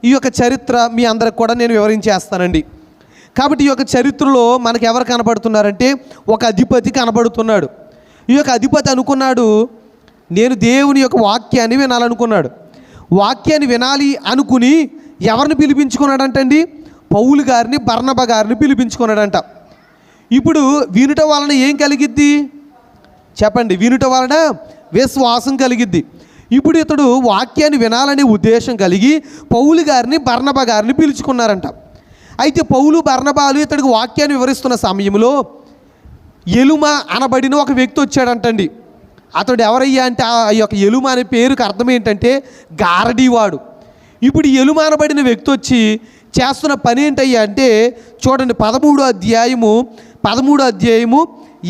ఈ యొక్క చరిత్ర మీ అందరికి కూడా నేను వివరించేస్తానండి. కాబట్టి ఈ యొక్క చరిత్రలో మనకు ఎవరు కనబడుతున్నారంటే ఒక అధిపతి కనబడుతున్నాడు. ఈ యొక్క అధిపతి అనుకున్నాడు, నేను దేవుని యొక్క వాక్యాన్ని వినాలనుకున్నాడు. వాక్యాన్ని వినాలి అనుకుని ఎవరిని పిలిపించుకున్నాడంటండి? పౌలు గారిని, బర్నబా గారిని పిలిపించుకున్నాడంట. ఇప్పుడు వినుట వలన ఏం కలిగిద్ది చెప్పండి? వినుట వలన విశ్వాసం కలిగిద్ది. ఇప్పుడు ఇతడు వాక్యాన్ని వినాలనే ఉద్దేశం కలిగి పౌలు గారిని, బర్నబా గారిని పిలుచుకున్నారంట. అయితే పౌలు, బర్నబాలు ఇతడికి వాక్యాన్ని వివరిస్తున్న సమయంలో ఎలుమ అనబడిన ఒక వ్యక్తి వచ్చాడంటండి. అతడు ఎవరయ్యా అంటే ఆ యొక్క ఎలుమ అనే పేరుకి అర్థం ఏంటంటే గారడీవాడు. ఇప్పుడు ఎలుమ అనబడిన వ్యక్తి వచ్చి చేస్తున్న పని ఏంటయ్యా అంటే చూడండి, 13వ అధ్యాయము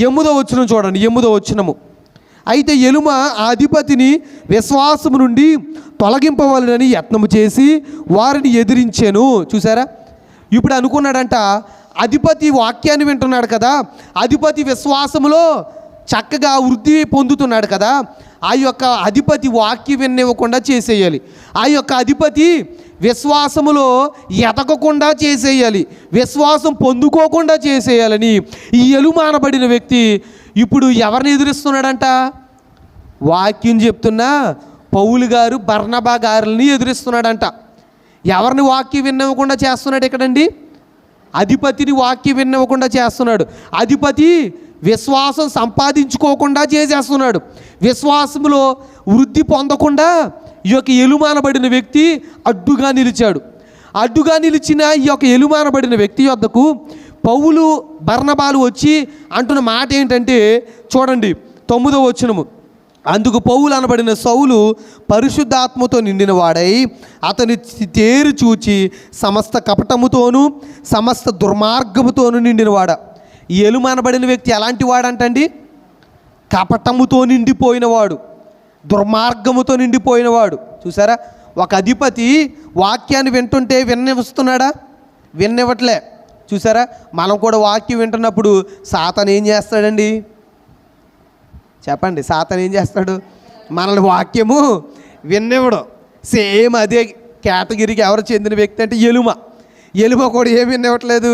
8వ వచనం చూడండి. 8వ వచనము. అయితే ఎలుమ ఆ అధిపతిని విశ్వాసము నుండి తొలగింపవలనని యత్నము చేసి వారిని ఎదిరించాను. చూసారా? ఇప్పుడు అనుకున్నాడంట, అధిపతి వాక్యాన్ని వింటున్నాడు కదా, అధిపతి విశ్వాసములో చక్కగా వృద్ధి పొందుతున్నాడు కదా, ఆ యొక్క అధిపతి వాక్యం వినివ్వకుండా చేసేయాలి, ఆ యొక్క అధిపతి విశ్వాసములో ఎదగకుండా చేసేయాలి, విశ్వాసం పొందుకోకుండా చేసేయాలని ఈ ఎలుమానబడిన వ్యక్తి ఇప్పుడు ఎవరిని ఎదురిస్తున్నాడంట? వాక్యం చెప్తున్నా పౌలు గారు, బర్నబా గారులని ఎదురిస్తున్నాడంట. ఎవరిని వాక్యం వినివ్వకుండా చేస్తున్నాడు ఇక్కడండి? అధిపతిని వాక్యం వినివ్వకుండా చేస్తున్నాడు. అధిపతి విశ్వాసం సంపాదించుకోకుండా చేసేస్తున్నాడు. విశ్వాసంలో వృద్ధి పొందకుండా ఈ యొక్క ఎలుమానబడిన వ్యక్తి అడ్డుగా నిలిచాడు. అడ్డుగా నిలిచిన ఈ యొక్క ఎలుమానబడిన వ్యక్తి వద్దకు పౌలు, బర్నబాలు వచ్చి అంటున్న మాట ఏంటంటే చూడండి 9వ వచనము. అందుకు పౌలు అనబడిన సౌలు పరిశుద్ధాత్మతో నిండిన వాడై అతని తేరు చూచి సమస్త కపటముతోనూ సమస్త దుర్మార్గముతోనూ నిండినవాడ. ఈ ఎలుమానబడిన వ్యక్తి ఎలాంటి వాడంటండి? కపటముతో నిండిపోయినవాడు, దుర్మార్గముతో నిండిపోయినవాడు. చూసారా? ఒక అధిపతి వాక్యాన్ని వింటుంటే విన్నవిస్తున్నాడా? విన్నవట్లే. చూసారా? మనం కూడా వాక్యం వింటున్నప్పుడు సాతాను ఏం చేస్తాడండి? చెప్పండి, సాతాను ఏం చేస్తాడు? మనల్ని వాక్యము విన్నివ్వడం. సేమ్ అదే కేటగిరీకి ఎవరు చెందిన వ్యక్తి అంటే ఎలుమ కూడా ఏమి వినివ్వట్లేదు,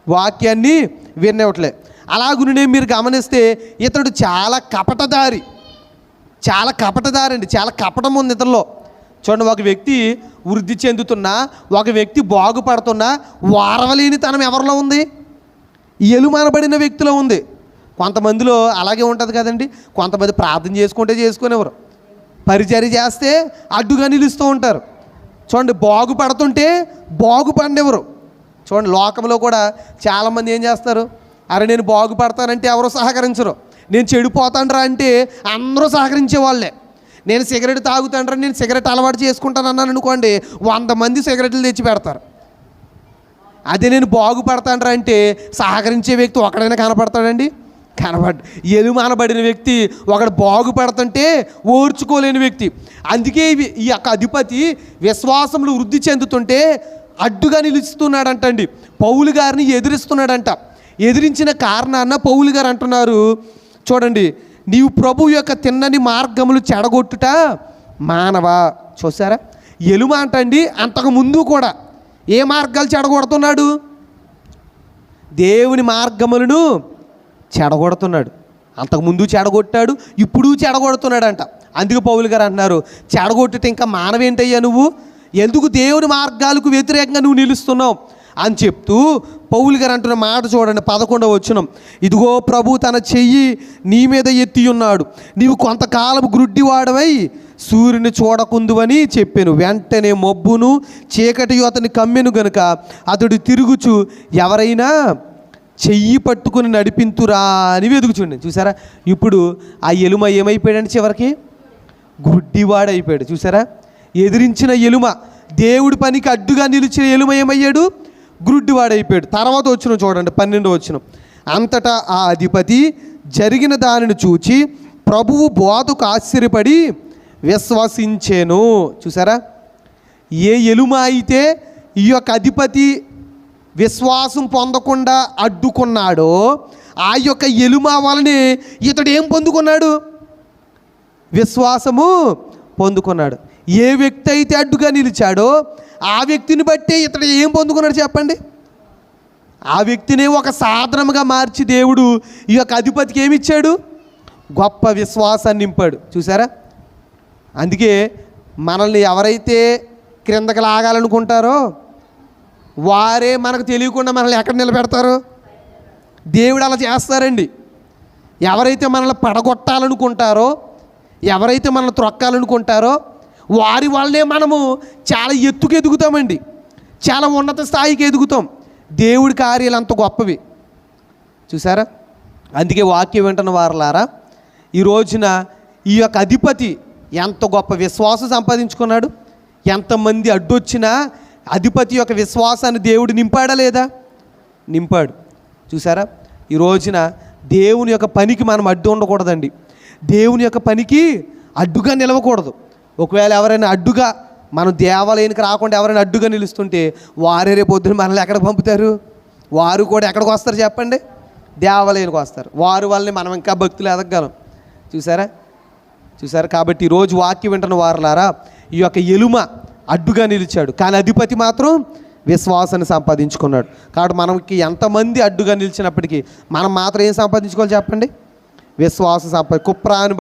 వాక్యాన్ని వినివ్వట్లేదు. అలాగునే మీరు గమనిస్తే ఇతడు చాలా కపటదారి అండి, చాలా కపటం ఉంది ఇతరులో. చూడండి, ఒక వ్యక్తి వృద్ధి చెందుతున్నా, ఒక వ్యక్తి బాగుపడుతున్నా వారవలేని తనం ఎవరిలో ఉంది? ఈ ఎలుమానబడిన వ్యక్తిలో ఉంది. కొంతమందిలో అలాగే ఉంటుంది కదండి. కొంతమంది ప్రార్థన చేసుకునేవారు, పరిచర్య చేస్తే అడ్డుగా నిలుస్తూ ఉంటారు. చూడండి, బాగుపడుతుంటే బాగుపడినెవరు. చూడండి, లోకంలో కూడా చాలామంది ఏం చేస్తారు? అరే నేను బాగుపడతానంటే ఎవరు సహకరించరు, నేను చెడిపోతానరా అంటే అందరూ సహకరించే వాళ్ళే. నేను సిగరెట్ తాగుతానరా, నేను సిగరెట్ అలవాటు చేసుకుంటాను అన్నాను అనుకోండి, 100 మంది సిగరెట్లు తెచ్చి పెడతారు. అదే నేను బాగుపడతానరా అంటే సహకరించే వ్యక్తి ఒకడైనా కనపడతాడండి? ఎలుమానబడిన వ్యక్తి ఒకడు బాగుపడుతుంటే ఓర్చుకోలేని వ్యక్తి. అందుకే ఈ యొక్క అధిపతి విశ్వాసంలో వృద్ధి చెందుతుంటే అడ్డుగా నిలుస్తున్నాడంటండి. పౌలు గారిని ఎదిరిస్తున్నాడంట. ఎదిరించిన కారణాన్న పౌలు గారు అంటున్నారు, చూడండి, నీవు ప్రభు యొక్క తిన్నని మార్గములు చెడగొట్టుట మానవా. చూసారా? ఎలుమ అంటండి అంతకు ముందు కూడా ఏ మార్గాలు చెడగొడుతున్నాడు? దేవుని మార్గములను చెడగొడుతున్నాడు. అంతకుముందు చెడగొట్టాడు, ఇప్పుడు చెడగొడుతున్నాడంట. అందుకు పౌలు గారు అంటున్నారు, చెడగొట్టుట ఇంకా మానవేంటయ్యా నువ్వు? ఎందుకు దేవుని మార్గాలకు వ్యతిరేకంగా నువ్వు నిలుస్తున్నావు అని చెప్తూ పౌలు గారు అంటున్న మాట చూడండి, 11వ వచనం. ఇదిగో ప్రభు తన చెయ్యి నీ మీద ఎత్తి ఉన్నాడు, నీవు కొంతకాలం గ్రుడ్డివాడవై సూర్యుని చూడకుందువని చెప్పాను. వెంటనే మబ్బును చీకటియు అతని కమ్మెను గనుక అతడు తిరుగుచు ఎవరైనా చెయ్యి పట్టుకుని నడిపింతురా అని వెతుకుచుండి. చూసారా? ఇప్పుడు ఆ ఎలుమ ఏమైపోయాడంటే చివరికి గుడ్డివాడైపోయాడు. చూసారా? ఎదిరించిన ఎలుమ, దేవుడి పనికి అడ్డుగా నిలిచిన ఎలుమ ఏమయ్యాడు? గుడ్డివాడైపోయాడు. తర్వాత వచ్చిన చూడండి 12వ వచనం. అంతటా ఆ అధిపతి జరిగిన దానిని చూచి ప్రభువు బోధకు ఆశ్చర్యపడి విశ్వసించెను. చూసారా? ఏ ఎలుమ అయితే ఈ యొక్క అధిపతి విశ్వాసం పొందకుండా అడ్డుకున్నాడో ఆ యొక్క ఎలుమ వలనే ఇతడు ఏం పొందుకున్నాడు? విశ్వాసము పొందుకున్నాడు. ఏ వ్యక్తి అయితే అడ్డుగా నిలిచాడో ఆ వ్యక్తిని బట్టే ఇతడు ఏం పొందుకున్నాడు చెప్పండి. ఆ వ్యక్తిని ఒక సాధనముగా మార్చి దేవుడు ఈ యొక్క అధిపతికి ఏమి ఇచ్చాడు? గొప్ప విశ్వాసాన్ని నింపాడు. చూసారా? అందుకే మనల్ని ఎవరైతే క్రిందకి లాగాలనుకుంటారో వారే మనకు తెలియకుండా మనల్ని ఎక్కడ నిలబెడతారు? దేవుడు అలా చేస్తారండి. ఎవరైతే మనల్ని పడగొట్టాలనుకుంటారో, ఎవరైతే మనల్ని త్రొక్కాలనుకుంటారో వారి వల్లనే మనము చాలా ఎత్తుకు ఎదుగుతామండి, చాలా ఉన్నత స్థాయికి ఎదుగుతాం. దేవుడి కార్యాలు అంత గొప్పవి. చూసారా? అందుకే వాక్యం వింటున్న వారలారా, ఈ రోజున ఈ యొక్క అధిపతి ఎంత గొప్ప విశ్వాసం సంపాదించుకున్నాడు. ఎంతమంది అడ్డొచ్చినా అధిపతి యొక్క విశ్వాసాన్ని దేవుడు నింపాడా లేదా? నింపాడు. చూసారా? ఈ రోజున దేవుని యొక్క పనికి మనం అడ్డు ఉండకూడదండి. దేవుని యొక్క పనికి అడ్డుగా నిలవకూడదు. ఒకవేళ ఎవరైనా అడ్డుగా, మనం దేవాలయానికి రాకుండా ఎవరైనా అడ్డుగా నిలుస్తుంటే వారే రేపు పొద్దున మనల్ని ఎక్కడికి పంపుతారు? వారు కూడా ఎక్కడికి వస్తారు చెప్పండి? దేవాలయానికి వస్తారు. వారి వల్లనే మనం ఇంకా భక్తులు ఎదగలం. చూసారా? కాబట్టి ఈరోజు వాక్యం వింటున్న వారలారా, ఈ యొక్క ఎలుమ అడ్డుగా నిలిచాడు, కానీ అధిపతి మాత్రం విశ్వాసాన్ని సంపాదించుకున్నాడు. కాబట్టి మనకి ఎంతమంది అడ్డుగా నిలిచినప్పటికీ మనం మాత్రం ఏం సంపాదించుకోవాలి చెప్పండి? విశ్వాసం కుప్రాను